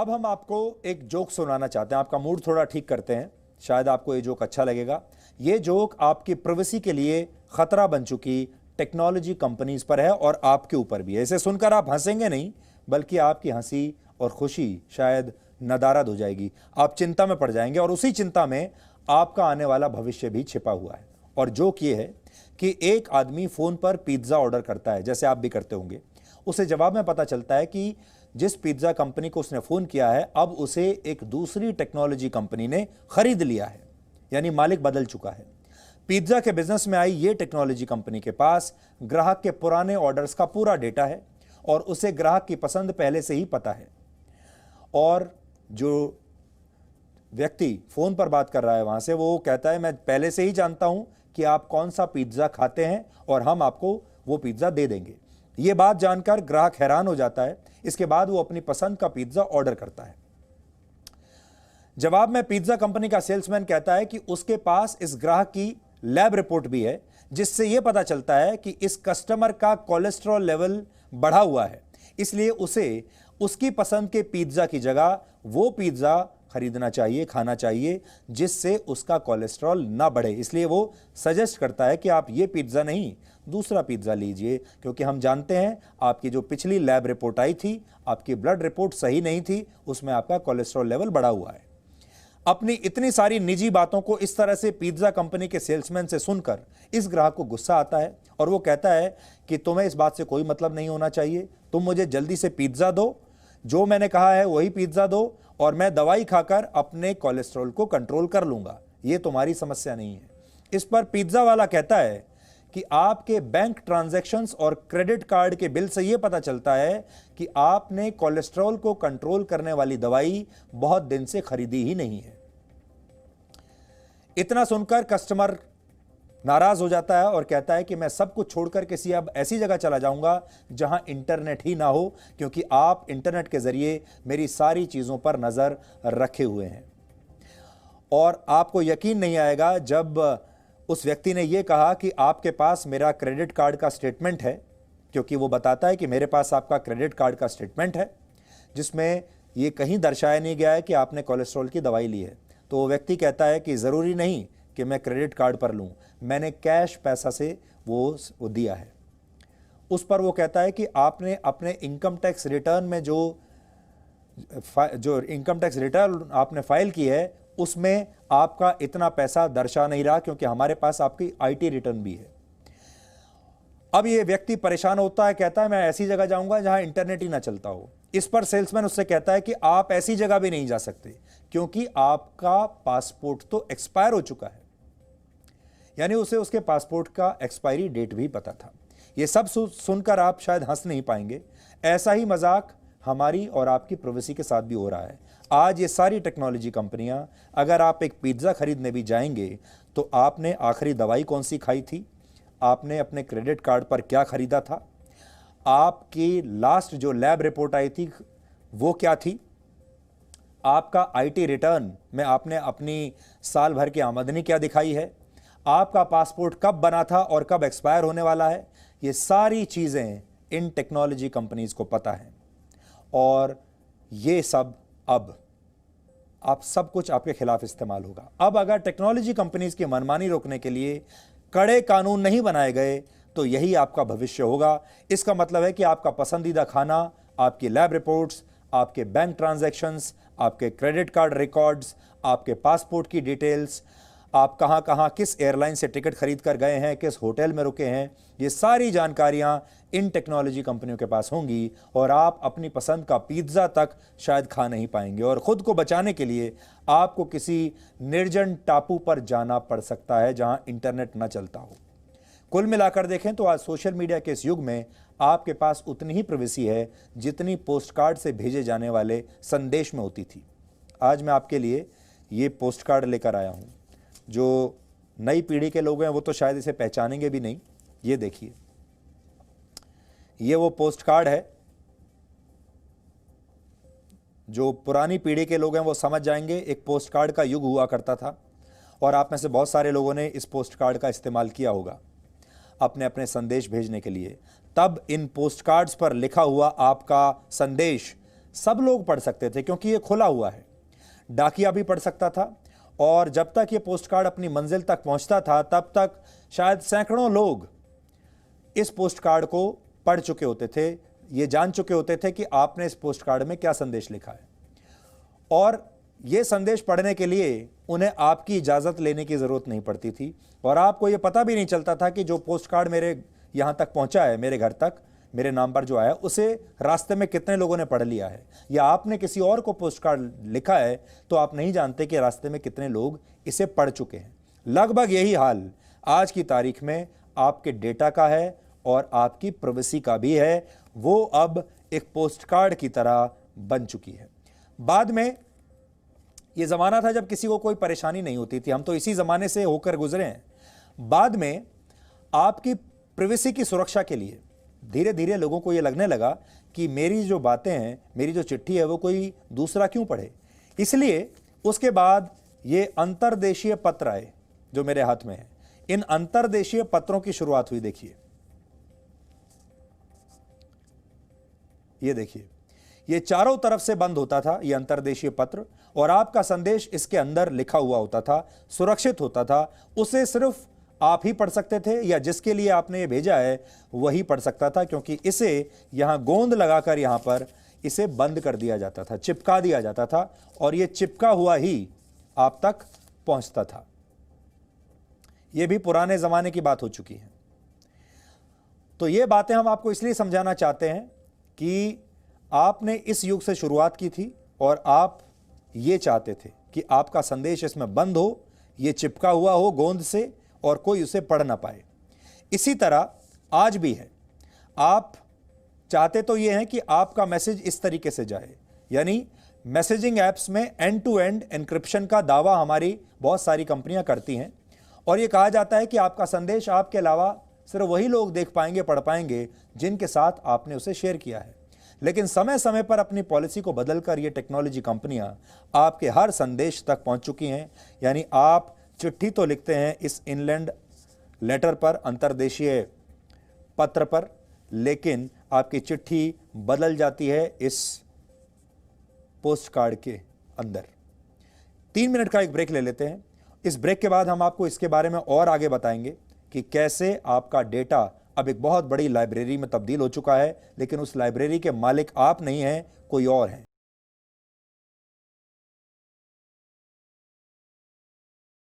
अब हम आपको एक जोक सुनाना चाहते हैं, आपका मूड थोड़ा ठीक करते हैं, शायद आपको ये जोक अच्छा लगेगा। ये जोक आपकी प्राइवेसी के लिए खतरा बन चुकी टेक्नोलॉजी कंपनीज पर है और आपके ऊपर भी है। इसे सुनकर आप हंसेंगे नहीं, बल्कि आपकी हंसी और खुशी शायद नदारद हो जाएगी। आप चिंता में पड़ जाएंगे और उसी चिंता में आपका आने वाला भविष्य भी छिपा हुआ है। और जोक ये है कि एक आदमी फोन पर पिज्जा ऑर्डर करता है, जैसे आप भी करते होंगे। उसे जवाब में पता चलता है कि जिस पिज्जा कंपनी को उसने फोन किया है, अब उसे एक दूसरी टेक्नोलॉजी कंपनी ने खरीद लिया है, यानी मालिक बदल चुका है। पिज्जा के बिजनेस में आई ये टेक्नोलॉजी कंपनी के पास ग्राहक के पुराने ऑर्डर्स का पूरा डेटा है और उसे ग्राहक की पसंद पहले से ही पता है। और जो व्यक्ति फोन पर बात कर रहा है वहां से, वो कहता है मैं पहले से ही जानता हूं कि आप कौन सा पिज्जा खाते हैं और हम आपको वो पिज्जा दे देंगे। ये बात जानकर ग्राहक हैरान हो जाता है। इसके बाद वो अपनी पसंद का पिज्जा ऑर्डर करता है। जवाब में पिज्जा कंपनी का सेल्समैन कहता है कि उसके पास इस ग्राहक की लैब रिपोर्ट भी है, जिससे यह पता चलता है कि इस कस्टमर का कोलेस्ट्रॉल लेवल बढ़ा हुआ है, इसलिए उसे उसकी पसंद के पिज्जा की जगह वो पिज्जा खरीदना चाहिए, खाना चाहिए, जिससे उसका कोलेस्ट्रॉल ना बढ़े। इसलिए वो सजेस्ट करता है कि आप ये पिज्जा नहीं, दूसरा पिज्जा लीजिए, क्योंकि हम जानते हैं आपकी जो पिछली लैब रिपोर्ट आई थी, आपकी ब्लड रिपोर्ट सही नहीं थी, उसमें आपका कोलेस्ट्रॉल लेवल बढ़ा हुआ है। अपनी इतनी सारी निजी बातों को इस तरह से पिज्जा कंपनी के सेल्समैन से सुनकर इस ग्राहक को गुस्सा आता है और वो कहता है कि तुम्हें इस बात से कोई मतलब नहीं होना चाहिए, तुम मुझे जल्दी से पिज्जा दो, जो मैंने कहा है वही पिज्जा दो, और मैं दवाई खाकर अपने कोलेस्ट्रॉल को कंट्रोल कर लूंगा, ये तुम्हारी समस्या नहीं है। इस पर पिज्जा वाला कहता है कि आपके बैंक ट्रांजैक्शंस और क्रेडिट कार्ड के बिल से यह पता चलता है कि आपने कोलेस्ट्रॉल को कंट्रोल करने वाली दवाई बहुत दिन से खरीदी ही नहीं है। इतना सुनकर कस्टमर नाराज हो जाता है और कहता है कि मैं सब कुछ छोड़कर किसी अब ऐसी जगह चला जाऊंगा जहां इंटरनेट ही ना हो, क्योंकि आप इंटरनेट के जरिए मेरी सारी चीजों पर नजर रखे हुए हैं। और आपको यकीन नहीं आएगा जब उस व्यक्ति ने यह कहा कि आपके पास मेरा क्रेडिट कार्ड का स्टेटमेंट है, क्योंकि वो बताता है कि मेरे पास आपका क्रेडिट कार्ड का स्टेटमेंट है, जिसमें यह कहीं दर्शाया नहीं गया है कि आपने कोलेस्ट्रॉल की दवाई ली है। तो वो व्यक्ति कहता है कि ज़रूरी नहीं कि मैं क्रेडिट कार्ड पर लूँ, मैंने कैश पैसा से वो दिया है। उस पर वो कहता है कि आपने अपने इनकम टैक्स रिटर्न में जो इनकम टैक्स रिटर्न आपने फाइल की है, उसमें आपका इतना पैसा दर्शा नहीं रहा, क्योंकि हमारे पास आपकी आईटी रिटर्न भी है। अब ये व्यक्ति परेशान होता है, कहता है मैं ऐसी जगह जाऊंगा जहां इंटरनेट ही ना चलता हो। इस पर सेल्समैन उससे कहता है कि आप ऐसी जगह भी नहीं जा सकते, क्योंकि आपका पासपोर्ट तो एक्सपायर हो चुका है। यानी उसे उसके पासपोर्ट का एक्सपायरी डेट भी पता था। यह सब सुनकर आप शायद हंस नहीं पाएंगे। ऐसा ही मजाक हमारी और आपकी प्राइवेसी के साथ भी हो रहा है। आज ये सारी टेक्नोलॉजी कंपनियां, अगर आप एक पिज्जा खरीदने भी जाएंगे तो आपने आखिरी दवाई कौन सी खाई थी, आपने अपने क्रेडिट कार्ड पर क्या खरीदा था, आपकी लास्ट जो लैब रिपोर्ट आई थी वो क्या थी, आपका आईटी रिटर्न में आपने अपनी साल भर की आमदनी क्या दिखाई है, आपका पासपोर्ट कब बना था और कब एक्सपायर होने वाला है। ये सारी चीजें इन टेक्नोलॉजी कंपनीज को पता है। और ये सब अब आप सब कुछ आपके खिलाफ इस्तेमाल होगा। अब अगर टेक्नोलॉजी कंपनीज की मनमानी रोकने के लिए कड़े कानून नहीं बनाए गए तो यही आपका भविष्य होगा। इसका मतलब है कि आपका पसंदीदा खाना, आपकी लैब रिपोर्ट्स, आपके बैंक ट्रांजैक्शंस, आपके क्रेडिट कार्ड रिकॉर्ड्स, आपके पासपोर्ट की डिटेल्स, आप कहां कहां किस एयरलाइन से टिकट खरीद कर गए हैं, किस होटल में रुके हैं, ये सारी जानकारियां इन टेक्नोलॉजी कंपनियों के पास होंगी और आप अपनी पसंद का पिज्जा तक शायद खा नहीं पाएंगे। और खुद को बचाने के लिए आपको किसी निर्जन टापू पर जाना पड़ सकता है जहां इंटरनेट न चलता हो। कुल मिलाकर देखें तो आज सोशल मीडिया के इस युग में आपके पास उतनी ही प्राइवेसी है जितनी पोस्ट कार्ड से भेजे जाने वाले संदेश में होती थी। आज मैं आपके लिए ये पोस्ट कार्ड लेकर आया हूं। जो नई पीढ़ी के लोग हैं वो तो शायद इसे पहचानेंगे भी नहीं। ये देखिए, ये वो पोस्ट कार्ड है। जो पुरानी पीढ़ी के लोग हैं वो समझ जाएंगे, एक पोस्ट कार्ड का युग हुआ करता था और आप में से बहुत सारे लोगों ने इस पोस्ट कार्ड का इस्तेमाल किया होगा अपने अपने संदेश भेजने के लिए। तब इन पोस्ट कार्ड्स पर लिखा हुआ आपका संदेश सब लोग पढ़ सकते थे क्योंकि ये खुला हुआ है। डाकिया भी पढ़ सकता था और जब तक ये पोस्ट कार्ड अपनी मंजिल तक पहुंचता था तब तक शायद सैकड़ों लोग इस पोस्ट कार्ड को पढ़ चुके होते थे, ये जान चुके होते थे कि आपने इस पोस्ट कार्ड में क्या संदेश लिखा है। और ये संदेश पढ़ने के लिए उन्हें आपकी इजाज़त लेने की ज़रूरत नहीं पड़ती थी और आपको ये पता भी नहीं चलता था कि जो पोस्ट कार्ड मेरे यहाँ तक पहुँचा है, मेरे घर तक मेरे नाम पर जो आया, उसे रास्ते में कितने लोगों ने पढ़ लिया है, या आपने किसी और को पोस्ट कार्ड लिखा है तो आप नहीं जानते कि रास्ते में कितने लोग इसे पढ़ चुके हैं। लगभग यही हाल आज की तारीख में आपके डेटा का है और आपकी प्राइवेसी का भी है। वो अब एक पोस्ट कार्ड की तरह बन चुकी है। बाद में ये ज़माना था जब किसी को कोई परेशानी नहीं होती थी, हम तो इसी ज़माने से होकर गुजरे हैं। बाद में आपकी प्राइवेसी की सुरक्षा के लिए धीरे धीरे लोगों को ये लगने लगा कि मेरी जो बातें हैं, मेरी जो चिट्ठी है, वो कोई दूसरा क्यों पढ़े। इसलिए उसके बाद ये अंतर्देशीय पत्र आए जो मेरे हाथ में है। इन अंतर्देशीय पत्रों की शुरुआत हुई। देखिए, ये देखिए, ये चारों तरफ से बंद होता था ये अंतर्देशीय पत्र और आपका संदेश इसके अंदर लिखा हुआ होता था, सुरक्षित होता था। उसे सिर्फ आप ही पढ़ सकते थे या जिसके लिए आपने ये भेजा है वही पढ़ सकता था, क्योंकि इसे यहां गोंद लगाकर यहां पर इसे बंद कर दिया जाता था, चिपका दिया जाता था और ये चिपका हुआ ही आप तक पहुंचता था। ये भी पुराने जमाने की बात हो चुकी है। तो ये बातें हम आपको इसलिए समझाना चाहते हैं कि आपने इस युग से शुरुआत की थी और आप ये चाहते थे कि आपका संदेश इसमें बंद हो, ये चिपका हुआ हो गोंद से और कोई उसे पढ़ ना पाए। इसी तरह आज भी है। आप चाहते तो ये हैं कि आपका मैसेज इस तरीके से जाए, यानी मैसेजिंग ऐप्स में एंड टू एंड एन्क्रिप्शन का दावा हमारी बहुत सारी कंपनियां करती हैं और ये कहा जाता है कि आपका संदेश आपके अलावा सिर्फ वही लोग देख पाएंगे, पढ़ पाएंगे जिनके साथ आपने उसे शेयर किया है। लेकिन समय समय पर अपनी पॉलिसी को बदलकर ये टेक्नोलॉजी कंपनियां आपके हर संदेश तक पहुंच चुकी हैं। यानी आप चिट्ठी तो लिखते हैं इस इनलैंड लेटर पर, अंतर्देशीय पत्र पर, लेकिन आपकी चिट्ठी बदल जाती है इस पोस्ट कार्ड के अंदर। 3 मिनट का एक ब्रेक ले लेते हैं। इस ब्रेक के बाद हम आपको इसके बारे में और आगे बताएंगे कि कैसे आपका डेटा अब एक बहुत बड़ी लाइब्रेरी में तब्दील हो चुका है, लेकिन उस लाइब्रेरी के मालिक आप नहीं हैं, कोई और हैं।